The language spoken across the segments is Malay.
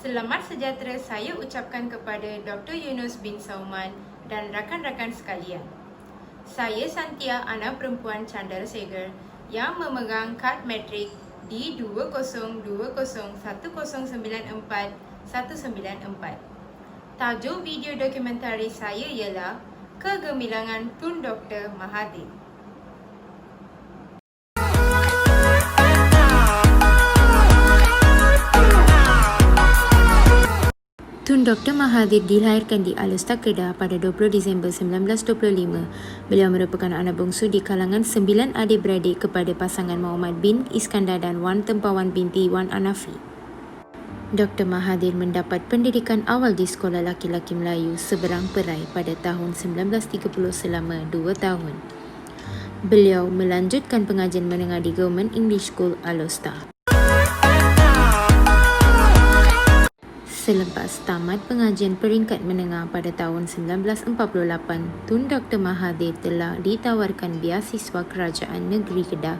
Selamat sejahtera saya ucapkan kepada Dr. Yunus bin Sauman dan rakan-rakan sekalian. Saya Santia, anak perempuan Chandrasekhar yang memegang kad matrik D20201094-194. Tajuk video dokumentari saya ialah Kegemilangan Tun Dr. Mahathir. Tun Dr. Mahathir dilahirkan di Alor, Kedah pada 20 Disember 1925. Beliau merupakan anak bongsu di kalangan 9 adik-beradik kepada pasangan Muhammad bin Iskandar dan Wan Tempawan binti Wan Anafi. Dr. Mahathir mendapat pendidikan awal di Sekolah Laki-Laki Melayu Seberang Perai pada tahun 1930 selama 2 tahun. Beliau melanjutkan pengajian menengah di Government English School, Alor. Selepas tamat pengajian peringkat menengah pada tahun 1948, Tun Dr. Mahathir telah ditawarkan beasiswa Kerajaan Negeri Kedah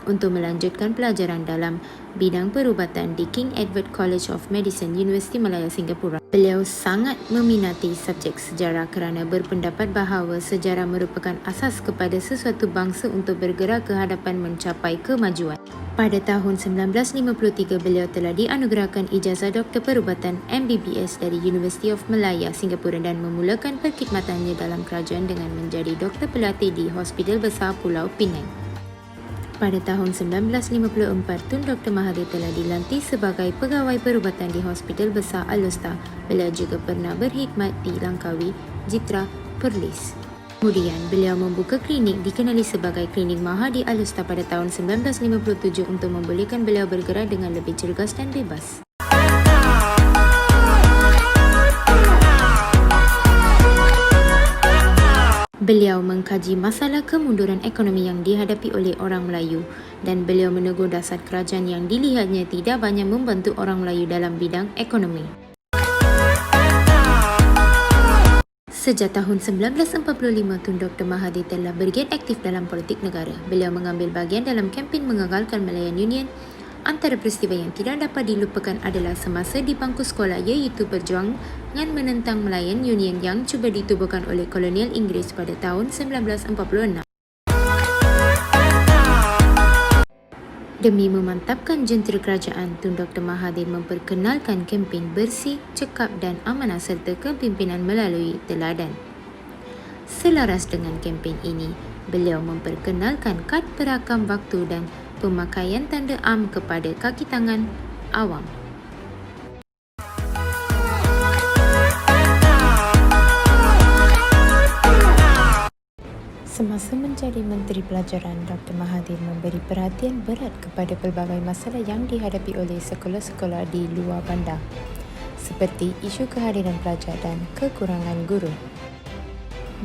untuk melanjutkan pelajaran dalam bidang perubatan di King Edward College of Medicine, Universiti Malaya, Singapura. Beliau sangat meminati subjek sejarah kerana berpendapat bahawa sejarah merupakan asas kepada sesuatu bangsa untuk bergerak ke hadapan mencapai kemajuan. Pada tahun 1953, beliau telah dianugerahkan ijazah Doktor Perubatan MBBS dari University of Malaya, Singapura dan memulakan perkhidmatannya dalam kerajaan dengan menjadi doktor pelatih di Hospital Besar Pulau Pinang. Pada tahun 1954, Tun Dr. Mahathir telah dilantik sebagai pegawai perubatan di Hospital Besar Alor. Beliau juga pernah berkhidmat di Langkawi, Jitra, Perlis. Kemudian, beliau membuka klinik dikenali sebagai Klinik Maha di Alor pada tahun 1957 untuk membolehkan beliau bergerak dengan lebih cergas dan bebas. Beliau mengkaji masalah kemunduran ekonomi yang dihadapi oleh orang Melayu dan beliau menegur dasar kerajaan yang dilihatnya tidak banyak membantu orang Melayu dalam bidang ekonomi. Sejak tahun 1945, Tun Dr. Mahathir telah bergiat aktif dalam politik negara. Beliau mengambil bahagian dalam kempen mengagalkan Malayan Union. Antara peristiwa yang tidak dapat dilupakan adalah semasa di bangku sekolah iaitu perjuangan menentang Malayan Union yang cuba ditubuhkan oleh kolonial Inggeris pada tahun 1946. Demi memantapkan jentera kerajaan, Tun Dr. Mahathir memperkenalkan kempen bersih, cekap dan amanah serta kepimpinan melalui teladan. Selaras dengan kempen ini, beliau memperkenalkan kad perakam waktu dan pemakaian tanda am kepada kaki tangan awam. Semasa menjadi Menteri Pelajaran, Dr. Mahathir memberi perhatian berat kepada pelbagai masalah yang dihadapi oleh sekolah-sekolah di luar bandar, seperti isu kehadiran pelajar dan kekurangan guru.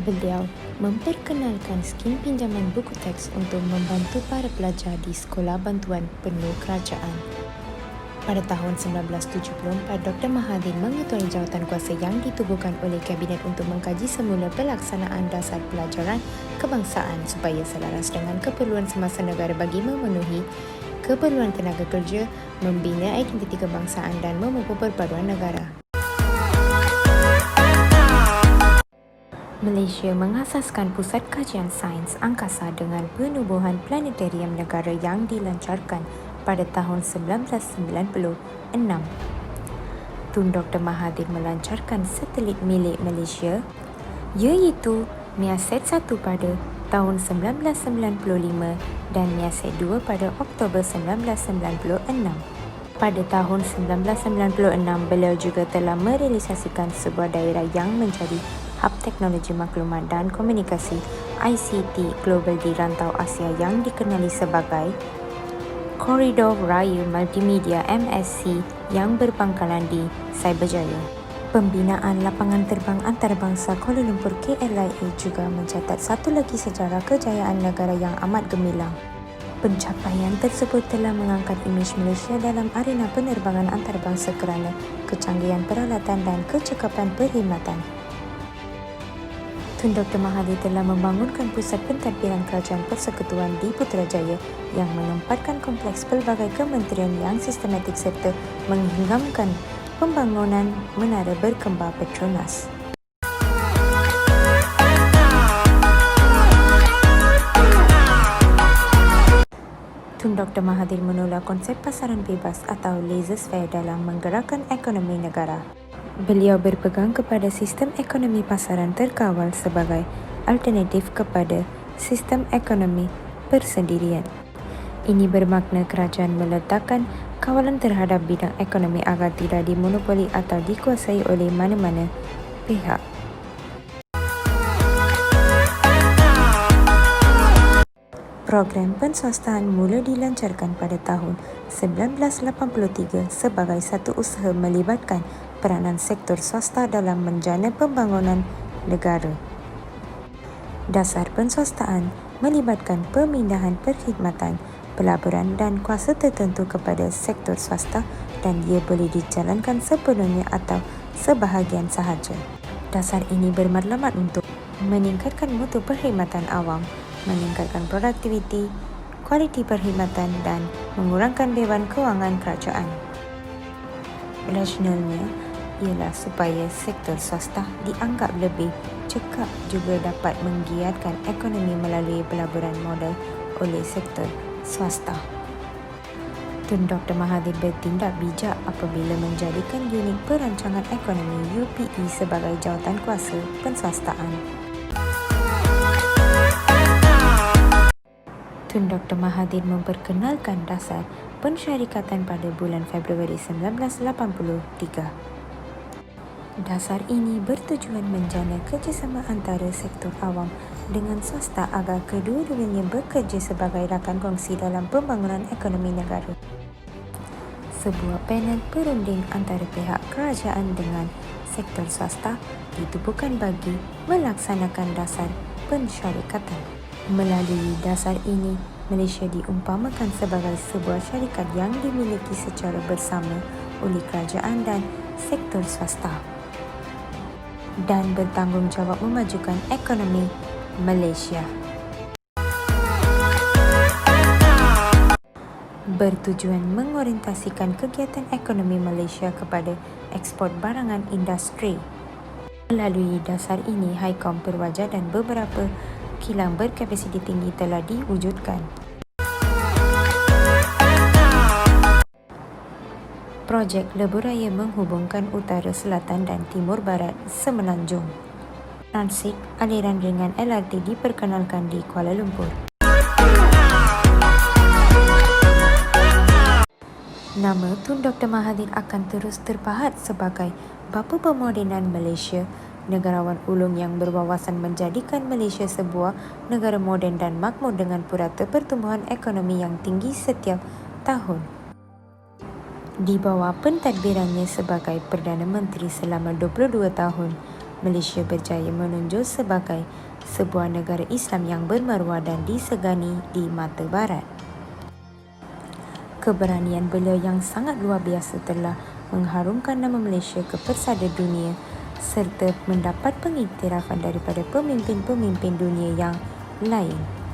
Beliau memperkenalkan skim pinjaman buku teks untuk membantu para pelajar di sekolah bantuan penuh kerajaan. Pada tahun 1974, Dr. Mahathir mengetuai jawatan kuasa yang ditubuhkan oleh Kabinet untuk mengkaji semula pelaksanaan dasar pelajaran kebangsaan supaya selaras dengan keperluan semasa negara bagi memenuhi keperluan tenaga kerja, membina identiti kebangsaan dan memupuk perpaduan negara. Malaysia mengasaskan Pusat Kajian Sains Angkasa dengan penubuhan planetarium negara yang dilancarkan pada tahun 1996. Tun Dr. Mahathir melancarkan satelit milik Malaysia iaitu Measet 1 pada tahun 1995 dan Measet 2 pada Oktober 1996. Pada tahun 1996, beliau juga telah merealisasikan sebuah daerah yang menjadi Hub Teknologi Maklumat dan Komunikasi ICT Global di rantau Asia yang dikenali sebagai Koridor Raya Multimedia MSC yang berpangkalan di Cyberjaya. Pembinaan lapangan terbang antarabangsa Kuala Lumpur KLIA juga mencatat satu lagi sejarah kejayaan negara yang amat gemilang. Pencapaian tersebut telah mengangkat imej Malaysia dalam arena penerbangan antarabangsa kerana kecanggihan peralatan dan kecekapan perkhidmatan. Tun Dr. Mahathir telah membangunkan pusat pentadbiran kerajaan persekutuan di Putrajaya yang menempatkan kompleks pelbagai kementerian yang sistematik serta menghinggamkan pembangunan Menara Berkembar Petronas. Tun Dr. Mahathir menolak konsep pasaran bebas atau laissez-faire dalam menggerakkan ekonomi negara. Beliau berpegang kepada sistem ekonomi pasaran terkawal sebagai alternatif kepada sistem ekonomi persendirian. Ini bermakna kerajaan meletakkan kawalan terhadap bidang ekonomi agar tidak dimonopoli atau dikuasai oleh mana-mana pihak. Program penswastaan mula dilancarkan pada tahun 1983 sebagai satu usaha melibatkan peranan sektor swasta dalam menjana pembangunan negara. Dasar penswastaan melibatkan pemindahan perkhidmatan, pelaburan dan kuasa tertentu kepada sektor swasta dan ia boleh dijalankan sepenuhnya atau sebahagian sahaja. Dasar ini bermatlamat untuk meningkatkan mutu perkhidmatan awam, meningkatkan produktiviti, kualiti perkhidmatan dan mengurangkan beban kewangan kerajaan. Rasionalnya ialah supaya sektor swasta dianggap lebih cekap juga dapat menggiatkan ekonomi melalui pelaburan modal oleh sektor swasta. Tun Dr. Mahathir bertindak bijak apabila menjadikan Unit Perancangan Ekonomi UPE sebagai jawatan kuasa penswastaan. Tun Dr. Mahathir memperkenalkan dasar pensyarikatan pada bulan Februari 1983. Dasar ini bertujuan menjana kerjasama antara sektor awam dengan swasta agar kedua-duanya bekerja sebagai rakan kongsi dalam pembangunan ekonomi negara. Sebuah panel perunding antara pihak kerajaan dengan sektor swasta ditubuhkan bagi melaksanakan dasar pensyarikatan. Melalui dasar ini, Malaysia diumpamakan sebagai sebuah syarikat yang dimiliki secara bersama oleh kerajaan dan sektor swasta dan bertanggungjawab memajukan ekonomi Malaysia. Bertujuan mengorientasikan kegiatan ekonomi Malaysia kepada ekspor barangan industri. Melalui dasar ini, Haikom Perwaja dan beberapa kilang berkapasiti tinggi telah diwujudkan. Projek Lebuh Raya menghubungkan utara, selatan dan timur barat Semenanjung. Transit aliran ringan LRT diperkenalkan di Kuala Lumpur. Nama Tun Dr. Mahathir akan terus terpahat sebagai bapa pemodenan Malaysia, negarawan ulung yang berwawasan menjadikan Malaysia sebuah negara moden dan makmur dengan purata pertumbuhan ekonomi yang tinggi setiap tahun. Di bawah pentadbirannya sebagai Perdana Menteri selama 22 tahun, Malaysia berjaya menonjol sebagai sebuah negara Islam yang bermaruah dan disegani di mata barat. Keberanian beliau yang sangat luar biasa telah mengharumkan nama Malaysia ke persada dunia serta mendapat pengiktirafan daripada pemimpin-pemimpin dunia yang lain.